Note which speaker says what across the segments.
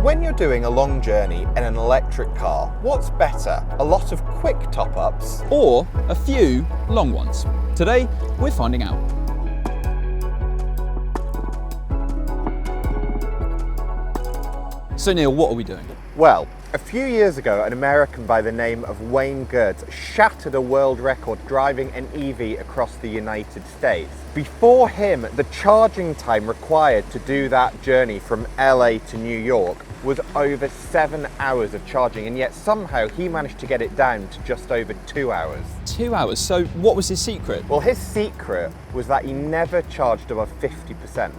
Speaker 1: When you're doing a long journey in an electric car, what's better? A lot of quick top-ups
Speaker 2: Or a few long ones? Today, we're finding out. So Neil, what are we doing?
Speaker 1: Well, a few years ago, an American by the name of Wayne Gertz shattered a world record driving an EV across the United States. Before him, the charging time required to do that journey from LA to New York was over 7 hours of charging, and yet somehow he managed to get it down to just over 2 hours.
Speaker 2: 2 hours, so what was his secret?
Speaker 1: Well, his secret was that he never charged above 50%.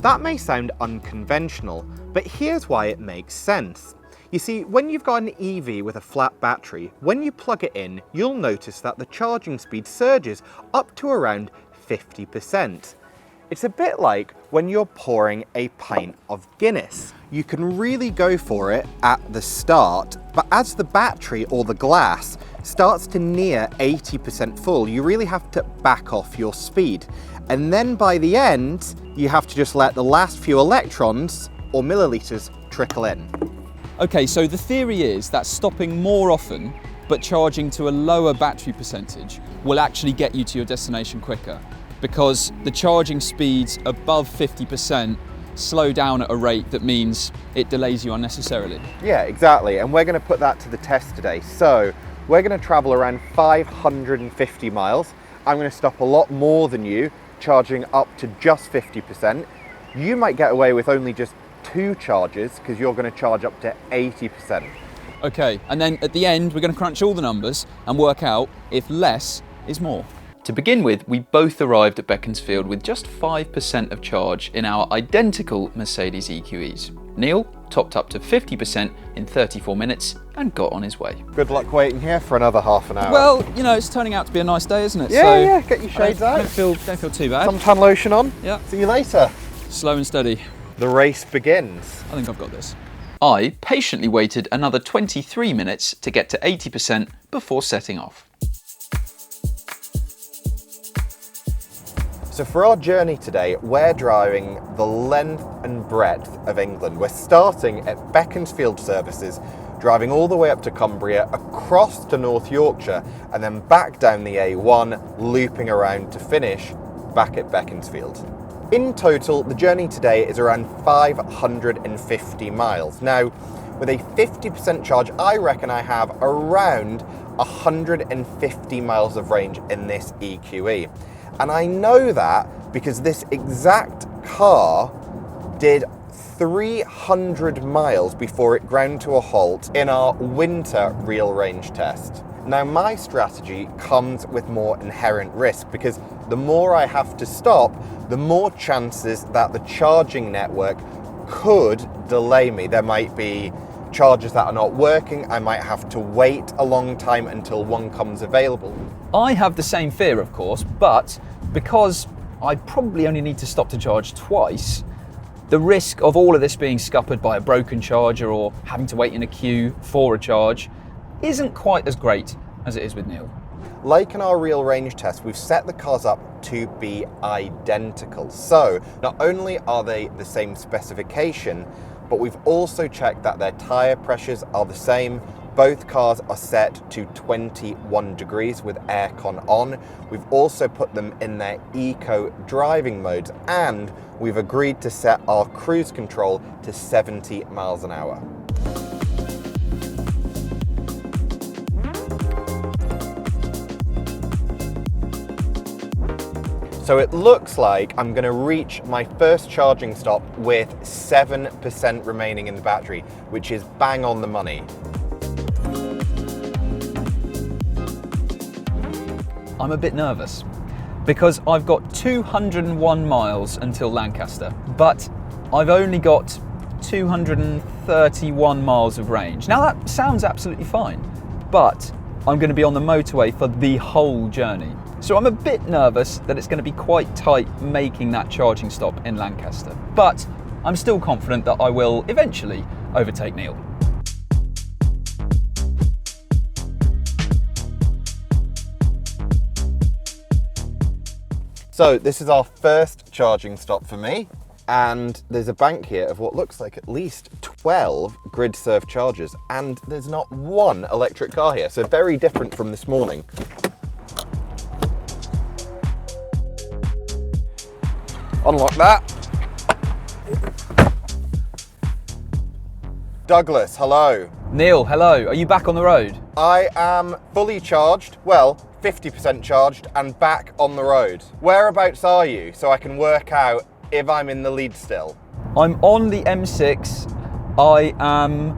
Speaker 1: That may sound unconventional, but here's why it makes sense. You see, when you've got an EV with a flat battery, when you plug it in, you'll notice that the charging speed surges up to around 50%. It's a bit like when you're pouring a pint of Guinness. You can really go for it at the start, but as the battery or the glass starts to near 80% full, you really have to back off your speed. And then by the end, you have to just let the last few electrons or milliliters trickle in.
Speaker 2: Okay, so the theory is that stopping more often, but charging to a lower battery percentage, will actually get you to your destination quicker, because the charging speeds above 50% slow down at a rate that means it delays you unnecessarily.
Speaker 1: Yeah, exactly, and we're going to put that to the test today. So we're going to travel around 550 miles. I'm going to stop a lot more than you, charging up to just 50%. You might get away with only just 2 charges because you're going to charge up to 80%.
Speaker 2: Okay, and then at the end, we're going to crunch all the numbers and work out if less is more. To begin with, we both arrived at Beaconsfield with just 5% of charge in our identical Mercedes EQEs. Neil topped up to 50% in 34 minutes and got on his way.
Speaker 1: Good luck waiting here for another half an hour.
Speaker 2: Well, you know, it's turning out to be a nice day, isn't it?
Speaker 1: Yeah, get your shades out.
Speaker 2: Don't feel too bad.
Speaker 1: Some tan lotion on.
Speaker 2: Yeah.
Speaker 1: See you later.
Speaker 2: Slow and steady.
Speaker 1: The race begins.
Speaker 2: I think I've got this. I patiently waited another 23 minutes to get to 80% before setting off.
Speaker 1: So for our journey today, we're driving the length and breadth of England. We're starting at Beaconsfield services, driving all the way up to Cumbria, across to North Yorkshire, and then back down the A1, looping around to finish back at Beaconsfield. In total, the journey today is around 550 miles. Now, with a 50% charge, I reckon I have around 150 miles of range in this EQE. And I know that because this exact car did 300 miles before it ground to a halt in our winter real range test. Now, my strategy comes with more inherent risk because the more I have to stop, the more chances that the charging network could delay me. There might be chargers that are not working. I might have to wait a long time until one comes available.
Speaker 2: I have the same fear, of course, but because I probably only need to stop to charge twice, the risk of all of this being scuppered by a broken charger or having to wait in a queue for a charge isn't quite as great as it is with Neil.
Speaker 1: Like in our real range test, we've set the cars up to be identical. So not only are they the same specification, but we've also checked that their tyre pressures are the same. Both cars are set to 21 degrees with aircon on. We've also put them in their eco driving modes, and we've agreed to set our cruise control to 70 miles an hour. So it looks like I'm going to reach my first charging stop with 7% remaining in the battery, which is bang on the money.
Speaker 2: I'm a bit nervous because I've got 201 miles until Lancaster, but I've only got 231 miles of range. Now that sounds absolutely fine, but I'm going to be on the motorway for the whole journey. So I'm a bit nervous that it's going to be quite tight making that charging stop in Lancaster, but I'm still confident that I will eventually overtake Neil.
Speaker 1: So this is our first charging stop for me. And there's a bank here of what looks like at least 12 GridServe chargers, and there's not one electric car here, so very different from this morning. Unlock that. Douglas, hello.
Speaker 2: Neil, hello. Are you back on the road?
Speaker 1: I am fully charged, well, 50% charged and back on the road. Whereabouts are you so I can work out if I'm in the lead still?
Speaker 2: I'm on the M6. I am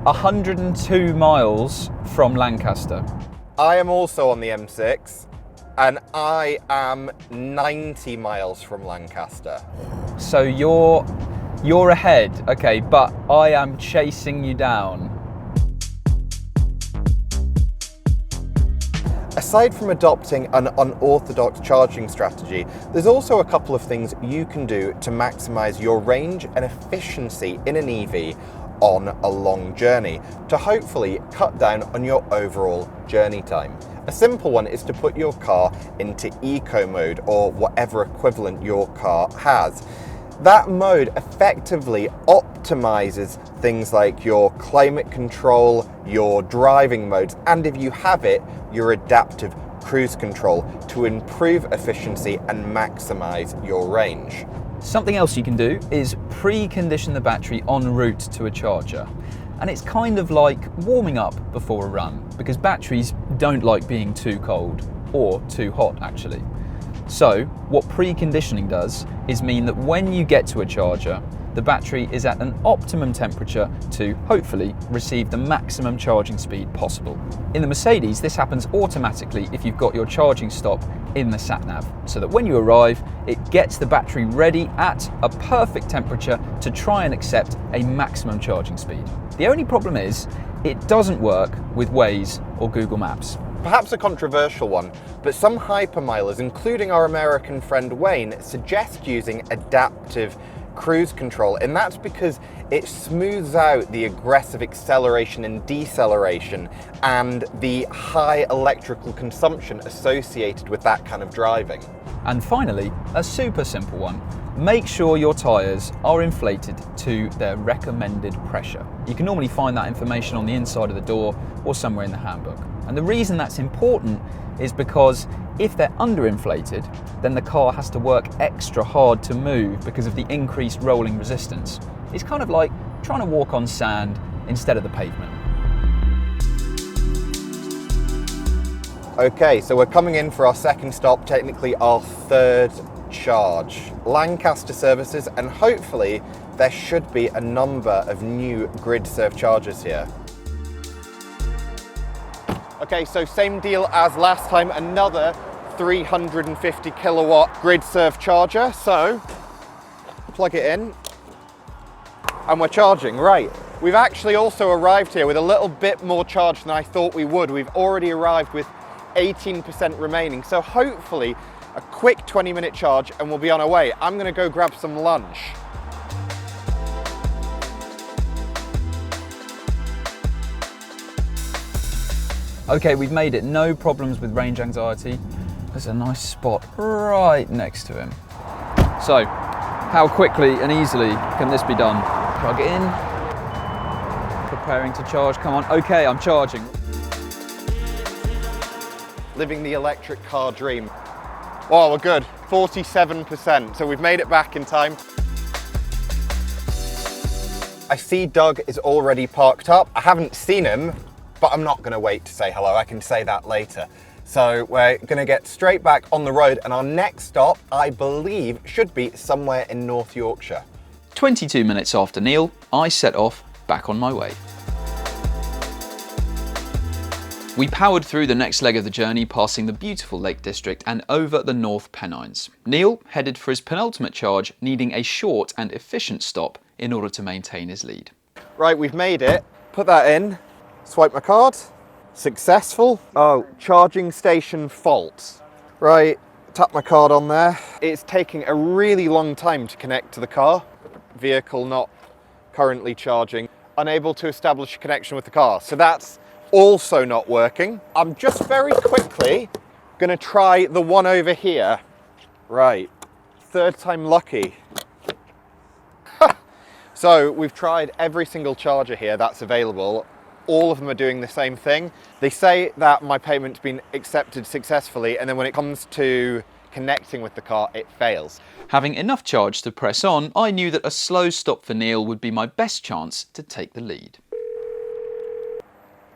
Speaker 2: 102 miles from Lancaster.
Speaker 1: I am also on the M6 and I am 90 miles from Lancaster.
Speaker 2: So you're ahead, okay, but I am chasing you down.
Speaker 1: Aside from adopting an unorthodox charging strategy, there's also a couple of things you can do to maximize your range and efficiency in an EV on a long journey to hopefully cut down on your overall journey time. A simple one is to put your car into eco mode or whatever equivalent your car has. That mode effectively optimizes things like your climate control, your driving modes, and if you have it, your adaptive cruise control to improve efficiency and maximize your range.
Speaker 2: Something else you can do is precondition the battery en route to a charger. And it's kind of like warming up before a run, because batteries don't like being too cold or too hot actually. So what preconditioning does is mean that when you get to a charger, the battery is at an optimum temperature to hopefully receive the maximum charging speed possible. In the Mercedes, this happens automatically if you've got your charging stop in the sat-nav, so that when you arrive, it gets the battery ready at a perfect temperature to try and accept a maximum charging speed. The only problem is, it doesn't work with Waze or Google Maps.
Speaker 1: Perhaps a controversial one, but some hypermilers, including our American friend Wayne, suggest using adaptive cruise control, and that's because it smooths out the aggressive acceleration and deceleration and the high electrical consumption associated with that kind of driving.
Speaker 2: And finally, a super simple one. Make sure your tyres are inflated to their recommended pressure. You can normally find that information on the inside of the door or somewhere in the handbook. And the reason that's important is because if they're underinflated, then the car has to work extra hard to move because of the increased rolling resistance. It's kind of like trying to walk on sand instead of the pavement.
Speaker 1: Okay, so we're coming in for our second stop, technically our third charge. Lancaster services, and hopefully there should be a number of new GridServe chargers here. Okay, so same deal as last time, another 350 kilowatt GridServe charger. So plug it in and we're charging. Right, we've actually also arrived here with a little bit more charge than I thought we would. We've already arrived with 18% remaining. So hopefully a quick 20-minute charge and we'll be on our way. I'm gonna go grab some lunch.
Speaker 2: Okay, we've made it. No problems with range anxiety. There's a nice spot right next to him. So, how quickly and easily can this be done? Plug it in. Preparing to charge. Come on. Okay, I'm charging.
Speaker 1: Living the electric car dream. Oh, we're good. 47%. So we've made it back in time. I see Doug is already parked up. I haven't seen him, but I'm not going to wait to say hello. I can say that later. So we're going to get straight back on the road, and our next stop, I believe, should be somewhere in North Yorkshire.
Speaker 2: 22 minutes after Neil, I set off back on my way. We powered through the next leg of the journey, passing the beautiful Lake District and over the North Pennines. Neil headed for his penultimate charge, needing a short and efficient stop in order to maintain his lead.
Speaker 1: Right, we've made it. Put that in. Swipe my card. Successful. Oh, charging station fault. Right, tap my card on there. It's taking a really long time to connect to the car. Vehicle not currently charging. Unable to establish a connection with the car. So that's also not working. I'm just very quickly gonna try the one over here. Right, third time lucky. So we've tried every single charger here that's available. All of them are doing the same thing. They say that my payment's been accepted successfully, and then when it comes to connecting with the car, it fails.
Speaker 2: Having enough charge to press on, I knew that a slow stop for Neil would be my best chance to take the lead.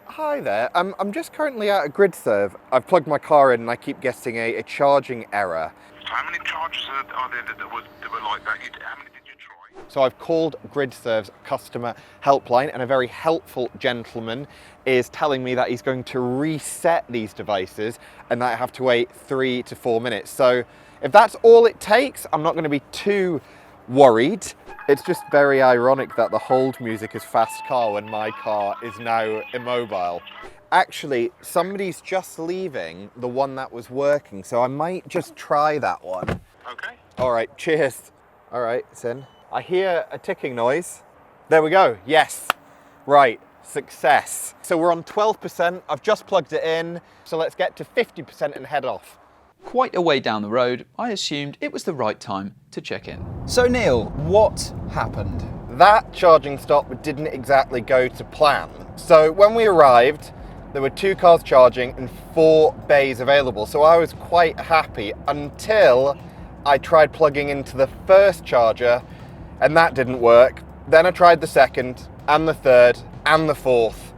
Speaker 1: Hi there, I'm just currently at a GridServe. I've plugged my car in and I keep getting a charging error.
Speaker 3: How many charges are there that were like that? How many did you try?
Speaker 1: So I've called GridServe's customer helpline, and a very helpful gentleman is telling me that he's going to reset these devices and that I have to wait 3 to 4 minutes. So if that's all it takes, I'm not going to be too worried. It's just very ironic that the hold music is fast car when my car is now immobile. Actually, somebody's just leaving the one that was working, so I might just try that one.
Speaker 3: Okay.
Speaker 1: All right, cheers. All right, it's in. I hear a ticking noise. There we go, yes. Right, success. So we're on 12%, I've just plugged it in, so let's get to 50% and head off.
Speaker 2: Quite a way down the road, I assumed it was the right time to check in. So Neil, what happened?
Speaker 1: That charging stop didn't exactly go to plan. So when we arrived, there were 2 cars charging and 4 bays available. So I was quite happy until I tried plugging into the first charger and that didn't work. Then I tried the second and the third and the fourth,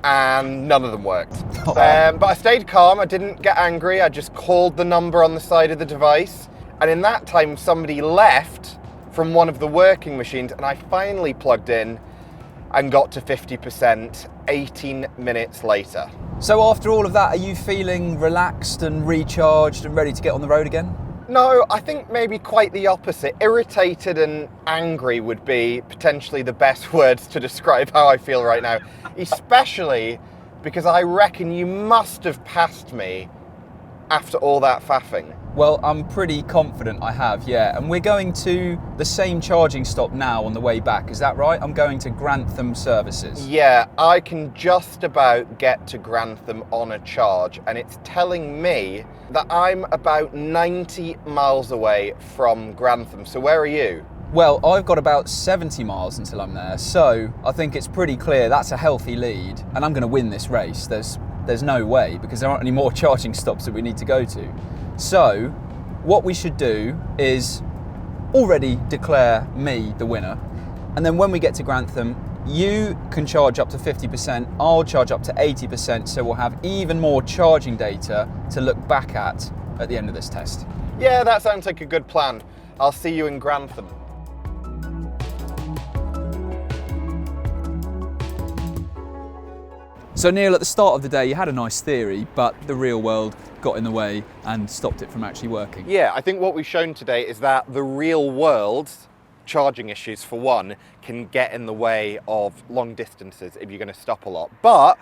Speaker 1: and none of them worked. But I stayed calm, I didn't get angry, I just called the number on the side of the device, and in that time somebody left from one of the working machines, and I finally plugged in and got to 50% 18 minutes later.
Speaker 2: So after all of that, are you feeling relaxed and recharged and ready to get on the road again?
Speaker 1: No, I think maybe quite the opposite. Irritated and angry would be potentially the best words to describe how I feel right now, especially because I reckon you must have passed me after all that faffing.
Speaker 2: Well, I'm pretty confident I have, yeah. And we're going to the same charging stop now on the way back, is that right? I'm going to Grantham Services.
Speaker 1: Yeah, I can just about get to Grantham on a charge, and it's telling me that I'm about 90 miles away from Grantham. So where are you?
Speaker 2: Well, I've got about 70 miles until I'm there, so I think it's pretty clear that's a healthy lead, and I'm going to win this race. There's no way, because there aren't any more charging stops that we need to go to. So, what we should do is already declare me the winner, and then when we get to Grantham, you can charge up to 50%, I'll charge up to 80%, so we'll have even more charging data to look back at the end of this test.
Speaker 1: Yeah, that sounds like a good plan. I'll see you in Grantham.
Speaker 2: So Neil, at the start of the day you had a nice theory, but the real world got in the way and stopped it from actually working.
Speaker 1: Yeah, I think what we've shown today is that the real world's charging issues, for one, can get in the way of long distances if you're going to stop a lot. But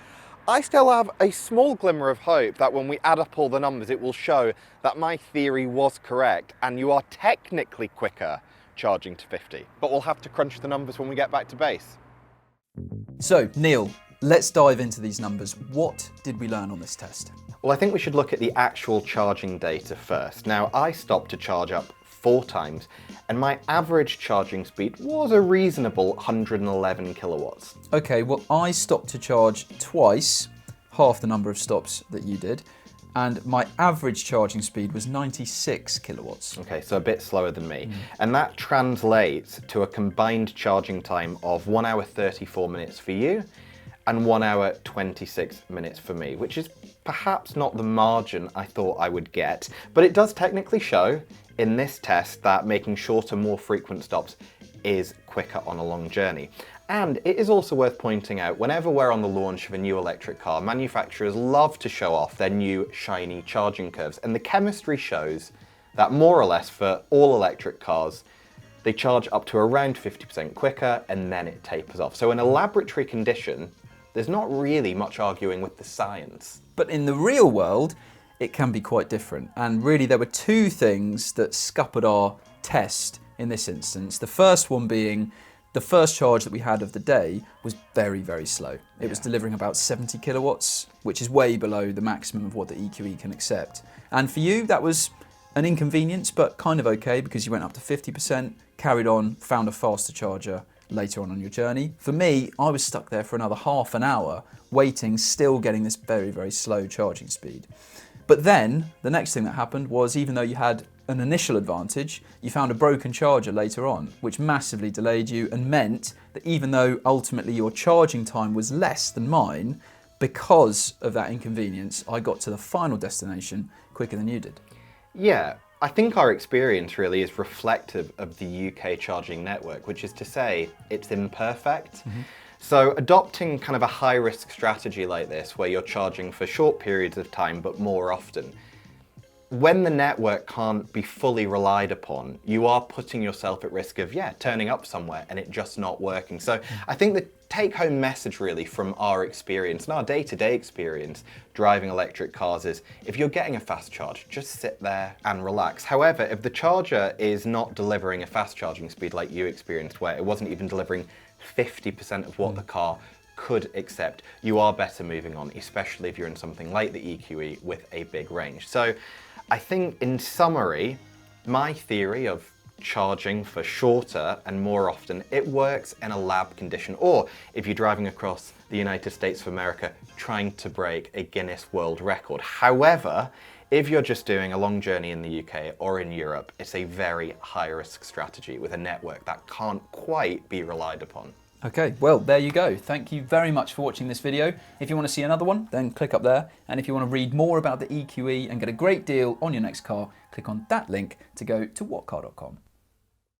Speaker 1: I still have a small glimmer of hope that when we add up all the numbers, it will show that my theory was correct and you are technically quicker charging to 50. But we'll have to crunch the numbers when we get back to base.
Speaker 2: So Neil, let's dive into these numbers. What did we learn on this test?
Speaker 1: Well, I think we should look at the actual charging data first. Now, I stopped to charge up 4 times, and my average charging speed was a reasonable 111 kilowatts.
Speaker 2: Okay, well, I stopped to charge twice, half the number of stops that you did, and my average charging speed was 96 kilowatts.
Speaker 1: Okay, so a bit slower than me. And that translates to a combined charging time of 1 hour 34 minutes for you, and 1 hour 26 minutes for me, which is perhaps not the margin I thought I would get, but it does technically show in this test that making shorter, more frequent stops is quicker on a long journey. And it is also worth pointing out, whenever we're on the launch of a new electric car, manufacturers love to show off their new shiny charging curves, and the chemistry shows that more or less for all electric cars, they charge up to around 50% quicker and then it tapers off. So in a laboratory condition, there's not really much arguing with the science.
Speaker 2: But in the real world, it can be quite different. And really there were 2 things that scuppered our test in this instance. The first one being the first charge that we had of the day was very, very slow. It was delivering about 70 kilowatts, which is way below the maximum of what the EQE can accept. And for you, that was an inconvenience, but kind of okay because you went up to 50%, carried on, found a faster charger, later on your journey. For me, I was stuck there for another half an hour, waiting, still getting this very, very slow charging speed. But then, the next thing that happened was, even though you had an initial advantage, you found a broken charger later on, which massively delayed you and meant that even though ultimately your charging time was less than mine, because of that inconvenience, I got to the final destination quicker than you did.
Speaker 1: Yeah, I think our experience really is reflective of the UK charging network, which is to say it's imperfect. So adopting kind of a high-risk strategy like this, where you're charging for short periods of time but more often, when the network can't be fully relied upon, you are putting yourself at risk of, turning up somewhere and it just not working. So I think the take-home message really from our experience and our day-to-day experience driving electric cars is, if you're getting a fast charge, just sit there and relax. However, if the charger is not delivering a fast charging speed like you experienced, where it wasn't even delivering 50% of what the car could accept, you are better moving on, especially if you're in something like the EQE with a big range. So I think in summary, my theory of charging for shorter and more often, it works in a lab condition, or if you're driving across the United States of America trying to break a Guinness World Record. However, if you're just doing a long journey in the UK or in Europe, it's a very high risk strategy with a network that can't quite be relied upon.
Speaker 2: Okay, well, there you go. Thank you very much for watching this video. If you want to see another one, then click up there. And if you want to read more about the EQE and get a great deal on your next car, click on that link to go to whatcar.com.